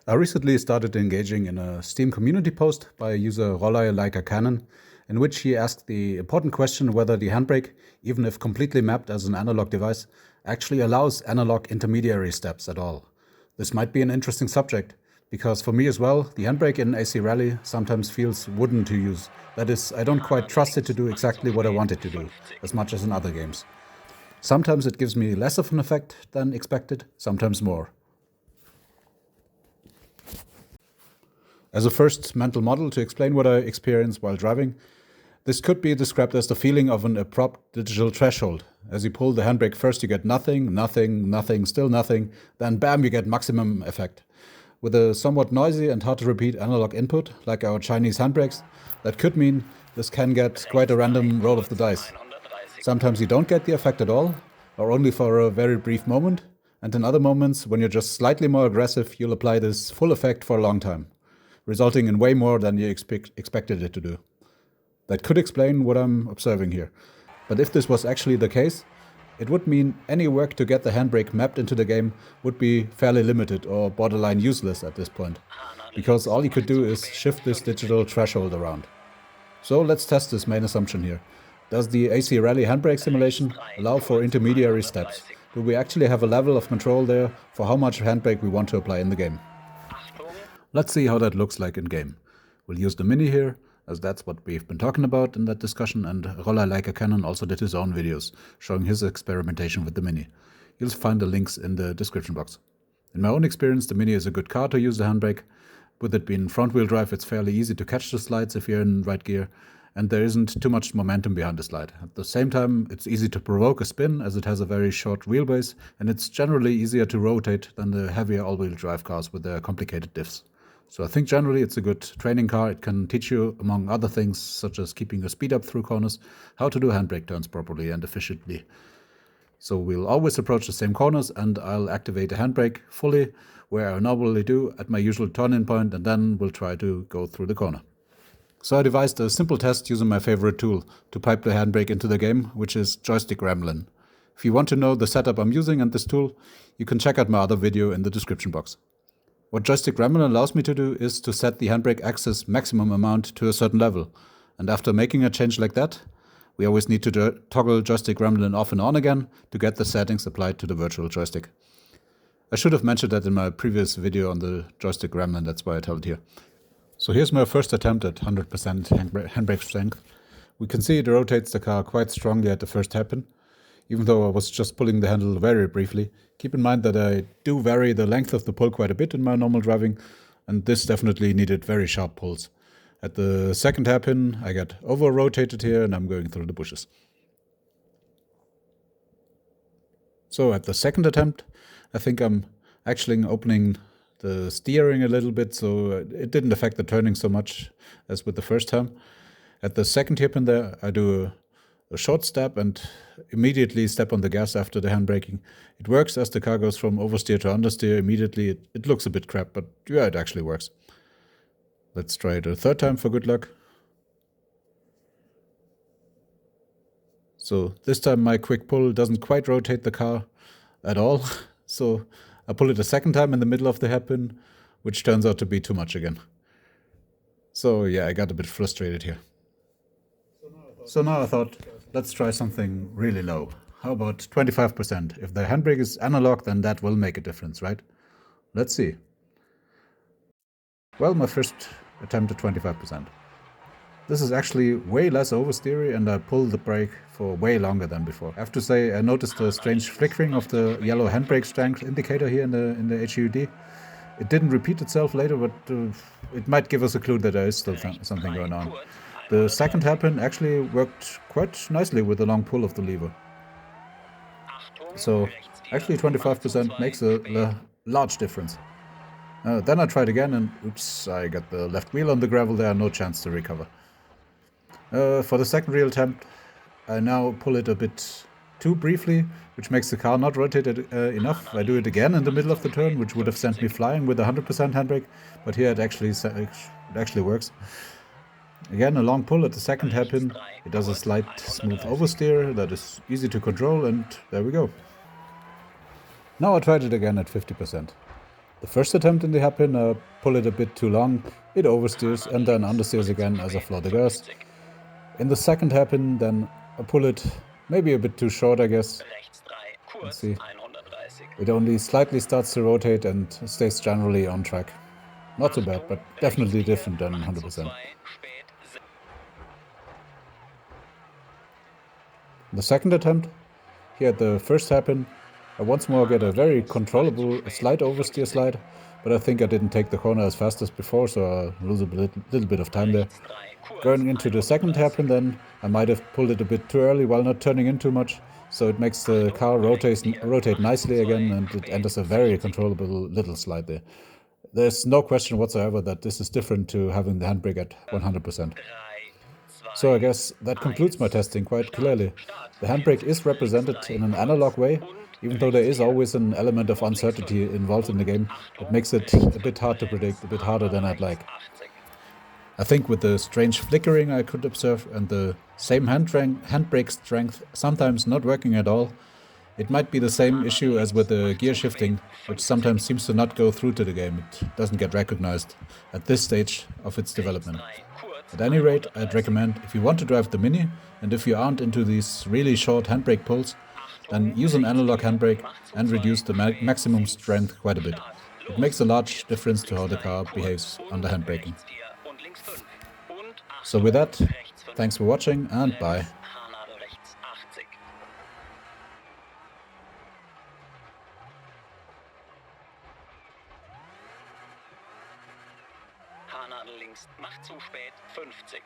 I recently started engaging in a Steam community post by a user Rollei like a Canon, in which he asked the important question whether the handbrake, even if completely mapped as an analog device, actually allows analog intermediary steps at all. This might be an interesting subject, because for me as well, the handbrake in AC Rally sometimes feels wooden to use. That is, I don't quite trust it to do exactly what I want it to do, as much as in other games. Sometimes it gives me less of an effect than expected, sometimes more. As a first mental model to explain what I experience while driving, this could be described as the feeling of an abrupt digital threshold. As you pull the handbrake first, you get nothing, nothing, nothing, still nothing, then bam, you get maximum effect. With a somewhat noisy and hard to repeat analog input, like our Chinese handbrakes, that could mean this can get quite a random roll of the dice. Sometimes you don't get the effect at all, or only for a very brief moment, and in other moments, when you're just slightly more aggressive, you'll apply this full effect for a long time, resulting in way more than you expected it to do. That could explain what I'm observing here. But if this was actually the case, it would mean any work to get the handbrake mapped into the game would be fairly limited or borderline useless at this point, because all you could do is shift this digital threshold around. So let's test this main assumption here. Does the AC Rally handbrake simulation allow for intermediary steps? Do we actually have a level of control there for how much handbrake we want to apply in the game? Let's see how that looks like in game. We'll use the Mini here, as that's what we've been talking about in that discussion, and Roller Like a Canon also did his own videos, showing his experimentation with the Mini. You'll find the links in the description box. In my own experience, the Mini is a good car to use the handbrake. With it being front-wheel drive, it's fairly easy to catch the slides if you're in right gear, and there isn't too much momentum behind the slide. At the same time, it's easy to provoke a spin, as it has a very short wheelbase, and it's generally easier to rotate than the heavier all-wheel drive cars with their complicated diffs. So I think generally it's a good training car. It can teach you, among other things, such as keeping your speed up through corners, how to do handbrake turns properly and efficiently. So we'll always approach the same corners, and I'll activate the handbrake fully, where I normally do at my usual turn-in point, and then we'll try to go through the corner. So I devised a simple test using my favorite tool to pipe the handbrake into the game, which is Joystick Gremlin. If you want to know the setup I'm using and this tool, you can check out my other video in the description box. What Joystick Gremlin allows me to do is to set the handbrake access maximum amount to a certain level, and after making a change like that, we always need to toggle Joystick Gremlin off and on again to get the settings applied to the virtual joystick. I should have mentioned that in my previous video on the Joystick Gremlin, that's why I tell it here. So here's my first attempt at 100% handbrake strength. We can see it rotates the car quite strongly at the first hairpin, even though I was just pulling the handle very briefly. Keep in mind that I do vary the length of the pull quite a bit in my normal driving, and this definitely needed very sharp pulls. At the second hairpin, I got over-rotated here and I'm going through the bushes. So at the second attempt, I think I'm actually opening the steering a little bit, so it didn't affect the turning so much as with the first time. At the second hairpin there, I do a short step and immediately step on the gas after the handbraking. It works as the car goes from oversteer to understeer immediately. It looks a bit crap, but yeah, it actually works. Let's try it a third time for good luck. So this time my quick pull doesn't quite rotate the car at all. So I pull it a second time in the middle of the hairpin, which turns out to be too much again. So yeah, I got a bit frustrated here. So now I thought, let's try something really low. How about 25%? If the handbrake is analog, then that will make a difference, right? Let's see. Well, my first attempt at 25%. This is actually way less oversteery, and I pulled the brake for way longer than before. I have to say, I noticed a strange flickering of the yellow handbrake strength indicator here in the HUD. It didn't repeat itself later, but it might give us a clue that there is still something going on. The second hairpin actually worked quite nicely with the long pull of the lever. So actually 25% makes a large difference. Then I tried again and oops, I got the left wheel on the gravel there, no chance to recover. For the second real attempt, I now pull it a bit too briefly, which makes the car not rotated enough. I do it again in the middle of the turn, which would have sent me flying with 100% handbrake, but here it actually works. Again, a long pull at the second hairpin. It does a slight smooth oversteer that is easy to control, and there we go. Now I tried it again at 50%. The first attempt in the hairpin, pull it a bit too long, it oversteers and then understeers again as I floor the gas. In the second hairpin, then I pull it maybe a bit too short, I guess. Let's see. It only slightly starts to rotate and stays generally on track. Not too bad, but definitely different than 100%. The second attempt, here at the first hairpin, I once more get a very controllable slight oversteer slide, but I think I didn't take the corner as fast as before, so I lose a little bit of time there. Going into the second hairpin then, I might have pulled it a bit too early while not turning in too much, so it makes the car rotate nicely again and it enters a very controllable little slide there. There's no question whatsoever that this is different to having the handbrake at 100%. So I guess that concludes my testing quite clearly. The handbrake is represented in an analog way, even though there is always an element of uncertainty involved in the game. It makes it a bit hard to predict, a bit harder than I'd like. I think with the strange flickering I could observe and the same handbrake strength sometimes not working at all, it might be the same issue as with the gear shifting, which sometimes seems to not go through to the game. It doesn't get recognized at this stage of its development. At any rate, I'd recommend, if you want to drive the Mini, and if you aren't into these really short handbrake pulls, then use an analog handbrake and reduce the maximum strength quite a bit. It makes a large difference to how the car behaves under handbraking. So with that, thanks for watching and bye. Haarnadel links, macht zu spät, 50.